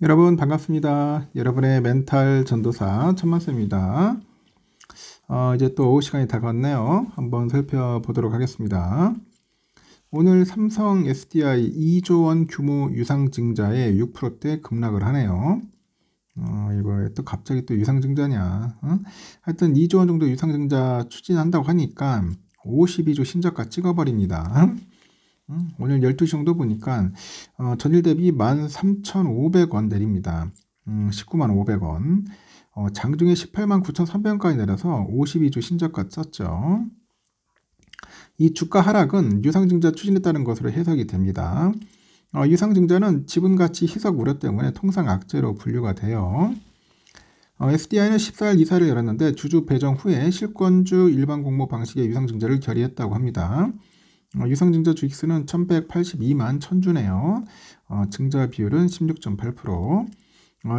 여러분 반갑습니다. 여러분의 멘탈 전도사 천만쌤입니다. 이제 또 시간이 다가왔네요. 한번 살펴보도록 하겠습니다. 오늘 삼성 SDI 2조 원 규모 유상증자에 6%대 급락을 하네요. 이거 또 갑자기 또 유상증자냐? 하여튼 2조 원 정도 유상증자 추진한다고 하니까 52조 신저가 찍어버립니다. 오늘 12시 정도 보니까 전일 대비 13,500원 내립니다. 195,500원. 장중에 189,300원까지 내려서 52조 신저가 썼죠. 이 주가 하락은 유상증자 추진에 따른 것으로 해석이 됩니다. 유상증자는 지분가치 희석 우려 때문에 통상 악재로 분류가 돼요. SDI는 14일 이사를 열었는데 주주 배정 후에 실권주 일반 공모 방식의 유상증자를 결의했다고 합니다. 유상증자 주식수는 1182만 1000주네요. 증자 비율은 16.8%.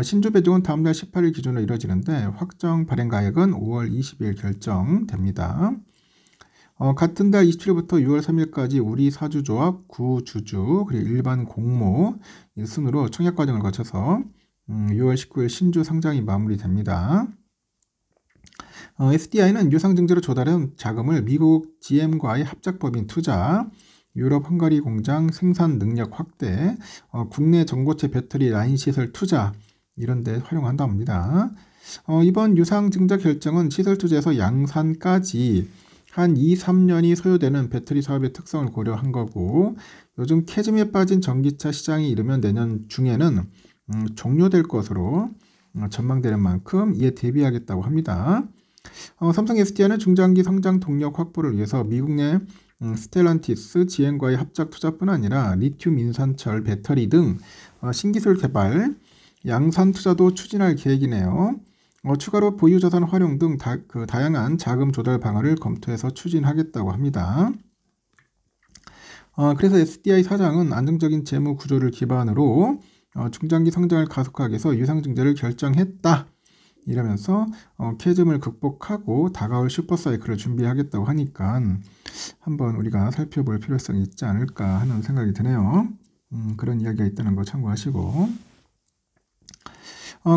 신주 배정은 다음달 18일 기준으로 이뤄지는데 확정 발행 가액은 5월 20일 결정됩니다. 같은 달 27일부터 6월 3일까지 우리 사주조합 9주주 그리고 일반 공모 순으로 청약 과정을 거쳐서 6월 19일 신주 상장이 마무리됩니다. SDI는 유상증자로 조달한 자금을 미국 GM과의 합작법인 투자, 유럽 헝가리 공장 생산 능력 확대, 국내 전고체 배터리 라인 시설 투자 이런 데 활용한다고 합니다. 이번 유상증자 결정은 시설 투자에서 양산까지 한 2-3년이 소요되는 배터리 사업의 특성을 고려한 거고, 요즘 캐즘에 빠진 전기차 시장이 이르면 내년 중에는 종료될 것으로 전망되는 만큼 이에 대비하겠다고 합니다. 삼성 SDI는 중장기 성장 동력 확보를 위해서 미국 내 스텔란티스, GM과의 합작 투자뿐 아니라 리튬 인산철 배터리 등 신기술 개발, 양산 투자도 추진할 계획이네요. 추가로 보유자산 활용 등 다양한 자금 조달 방안을 검토해서 추진하겠다고 합니다. 그래서 SDI 사장은 안정적인 재무 구조를 기반으로 중장기 성장을 가속하기 위해서 유상증자를 결정했다. 이러면서 캐즘을 극복하고 다가올 슈퍼사이클을 준비하겠다고 하니까 한번 우리가 살펴볼 필요성이 있지 않을까 하는 생각이 드네요. 그런 이야기가 있다는 거 참고하시고,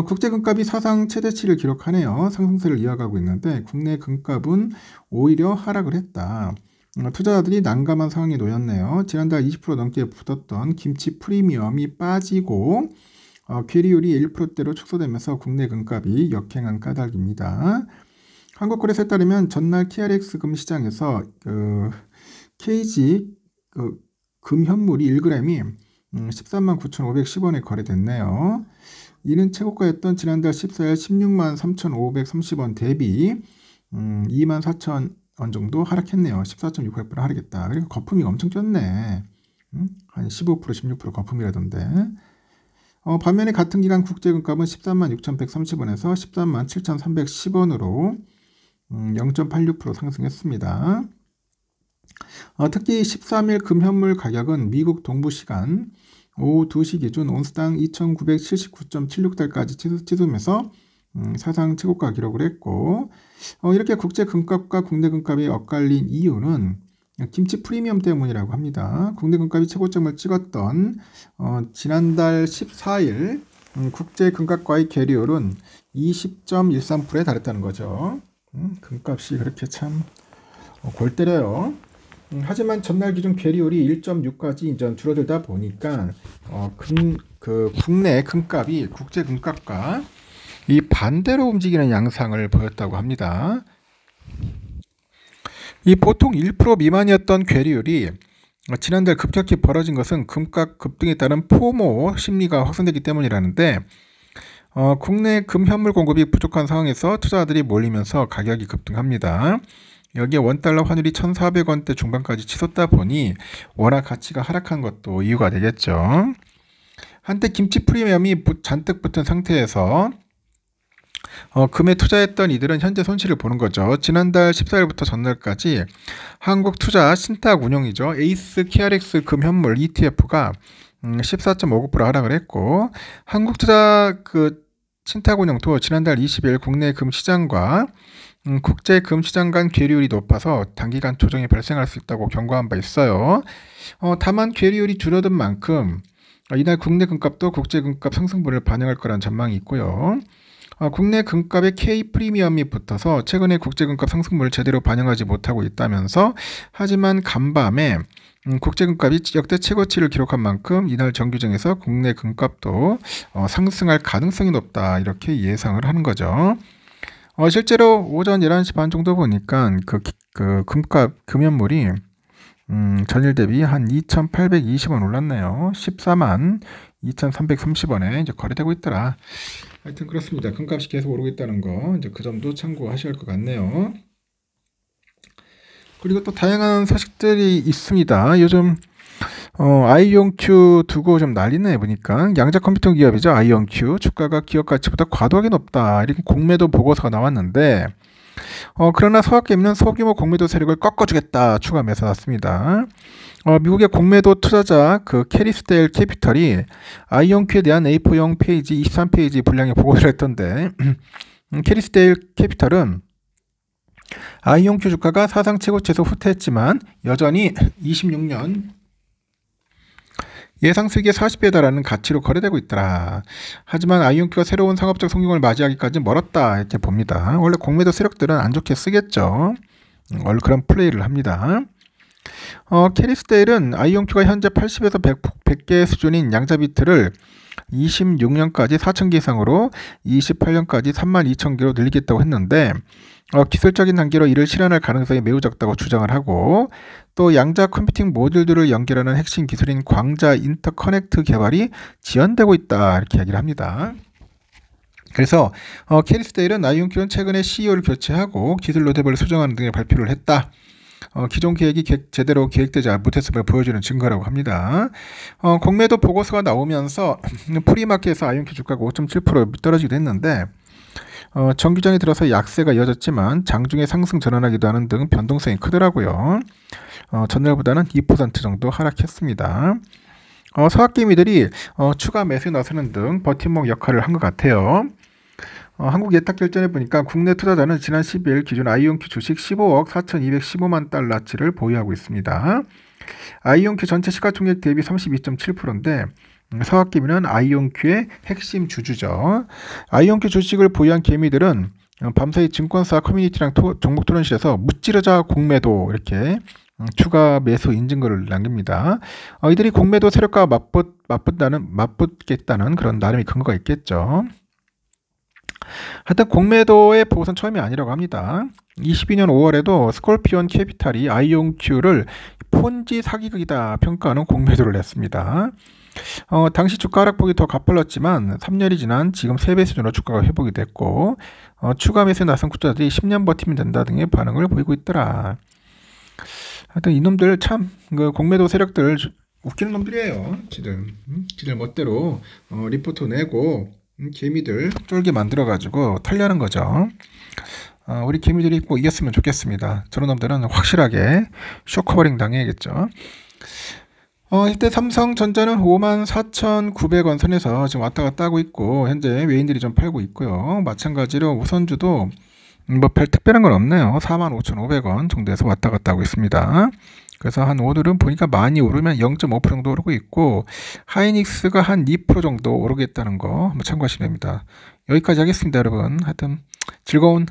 국제금값이 사상 최대치를 기록하네요. 상승세를 이어가고 있는데 국내 금값은 오히려 하락을 했다. 투자자들이 난감한 상황에 놓였네요. 지난달 20% 넘게 붙었던 김치 프리미엄이 빠지고 괴리율이 1%대로 축소되면서 국내 금값이 역행한 까닭입니다. 한국거래소에 따르면 전날 TRX 금 시장에서 KG 금 현물이 1g이 139,510원에 거래됐네요. 이는 최고가였던 지난달 14일 163,530원 대비 24,000원 정도 하락했네요. 14.68% 하락했다. 그러니까 거품이 엄청 쪘네. 한 15%, 16% 거품이라던데. 반면에 같은 기간 국제금값은 136,130원에서 137,310원으로 0.86% 상승했습니다. 특히 13일 금현물 가격은 미국 동부시간 오후 2시 기준 온스당 2,979.76달까지 치솟으면서 사상 최고가 기록을 했고, 이렇게 국제 금값과 국내 금값이 엇갈린 이유는 김치 프리미엄 때문이라고 합니다. 국내 금값이 최고점을 찍었던 지난달 14일 국제 금값과의 괴리율은 20.13%에 달했다는 거죠. 금값이 그렇게 참 골 때려요. 하지만 전날 기준 괴리율이 1.6까지 이제 줄어들다 보니까 국내 금값이 국제 금값과 이 반대로 움직이는 양상을 보였다고 합니다. 이 보통 1% 미만이었던 괴리율이 지난달 급격히 벌어진 것은 금값 급등에 따른 포모 심리가 확산됐기 때문이라는데, 국내 금 현물 공급이 부족한 상황에서 투자자들이 몰리면서 가격이 급등합니다. 여기에 원달러 환율이 1,400원대 중반까지 치솟다 보니 워낙 가치가 하락한 것도 이유가 되겠죠. 한때 김치 프리미엄이 잔뜩 붙은 상태에서 금에 투자했던 이들은 현재 손실을 보는 거죠. 지난달 14일부터 전날까지 한국투자 신탁운용이죠. 에이스 KRX 금현물 ETF가 14.59% 하락을 했고, 한국투자 신탁운용도 지난달 20일 국내 금시장과 국제 금시장 간 괴리율이 높아서 단기간 조정이 발생할 수 있다고 경고한 바 있어요. 다만 괴리율이 줄어든 만큼 이날 국내 금값도 국제 금값 상승분을 반영할 거란 전망이 있고요. 국내 금값의 K 프리미엄이 붙어서 최근에 국제 금값 상승분을 제대로 반영하지 못하고 있다면서, 하지만 간밤에 국제 금값이 역대 최고치를 기록한 만큼 이날 정규정에서 국내 금값도 상승할 가능성이 높다, 이렇게 예상을 하는 거죠. 실제로 오전 11시 반 정도 보니까 그 금값 금연물이 전일 대비 한 2,820원 올랐네요. 14만 2,330원에 이제 거래되고 있더라. 하여튼 그렇습니다. 금값이 계속 오르고 있다는 거, 이제 그 점도 참고하셔야 할 것 같네요. 그리고 또 다양한 소식들이 있습니다. 요즘 아이온큐 두고 좀 난리네 보니까. 양자 컴퓨터 기업이죠. 아이온큐 주가가 기업 가치보다 과도하게 높다, 이렇게 공매도 보고서가 나왔는데, 그러나 서학개미는 소규모 공매도 세력을 꺾어주겠다 추가 매수 났습니다. 미국의 공매도 투자자 그 캐리스데일 캐피털이 아이온큐에 대한 A4용 페이지 23페이지 분량의 보고를 했던데, 캐리스데일 캐피털은 아이온큐 주가가 사상 최고치에서 후퇴했지만 여전히 26년 예상 수익의 40배에 달하는 가치로 거래되고 있더라. 하지만 아이온큐가 새로운 상업적 성공을 맞이하기까지 멀었다, 이렇게 봅니다. 원래 공매도 세력들은 안 좋게 쓰겠죠. 원래 그런 플레이를 합니다. 캐리스데일은 아이온큐가 현재 80에서 100개 수준인 양자 비트를 26년까지 4,000개 이상으로 28년까지 32,000개로 늘리겠다고 했는데, 기술적인 단계로 이를 실현할 가능성이 매우 적다고 주장을 하고, 또 양자 컴퓨팅 모듈들을 연결하는 핵심 기술인 광자 인터커넥트 개발이 지연되고 있다, 이렇게 이야기를 합니다. 그래서 캐리스데일은 아이온큐는 최근에 CEO를 교체하고 기술 로드맵을 수정하는 등의 발표를 했다. 기존 계획이 제대로 계획되지 못했음을 보여주는 증거라고 합니다. 공매도 보고서가 나오면서 프리마켓에서 아이온큐 주가가 5.7% 떨어지기도 했는데, 정규장에 들어서 약세가 이어졌지만 장중에 상승 전환하기도 하는 등 변동성이 크더라고요. 전날보다는 2% 정도 하락했습니다. 서학개미들이 추가 매수에 나서는 등 버팀목 역할을 한 것 같아요. 한국 예탁결제에 보니까 국내 투자자는 지난 12일 기준 아이온큐 주식 15억 4,215만 달러치를 보유하고 있습니다. 아이온큐 전체 시가총액 대비 32.7%인데 서학개미는 아이온큐의 핵심 주주죠. 아이온큐 주식을 보유한 개미들은 밤사이 증권사 커뮤니티랑 종목 토론실에서 무찌르자 공매도, 이렇게 추가 매수 인증글을 남깁니다. 이들이 공매도 세력과 맞붙겠다는 그런 나름의 근거가 있겠죠. 하여튼 공매도의 보고서는 처음이 아니라고 합니다. 22년 5월에도 스콜피온 캐피탈이 아이온큐를 폰지 사기극이다 평가하는 공매도를 냈습니다. 당시 주가 하락폭이 더 가팔랐지만 3년이 지난 지금 3배 수준으로 주가가 회복이 됐고, 추가 매수에 나선 투자자들이 10년 버티면 된다 등의 반응을 보이고 있더라. 하여튼 이놈들 참 그 공매도 세력들 웃기는 놈들이에요. 지들 멋대로 리포트 내고 개미들 쫄게 만들어가지고 털려는 거죠. 우리 개미들이 꼭 이겼으면 좋겠습니다. 저런 놈들은 확실하게 쇼커버링 당해야겠죠. 이때 삼성전자는 54,900원 선에서 지금 왔다 갔다 하고 있고, 현재 외인들이 좀 팔고 있고요. 마찬가지로 우선주도 뭐 별 특별한 건 없네요. 45,500원 정도에서 왔다 갔다 하고 있습니다. 그래서 오늘은 보니까 많이 오르면 0.5% 정도 오르고 있고, 하이닉스가 한 2% 정도 오르겠다는 거 한번 참고하시면 됩니다. 여기까지 하겠습니다, 여러분. 하여튼 즐거운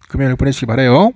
금요일 보내시기 바라요.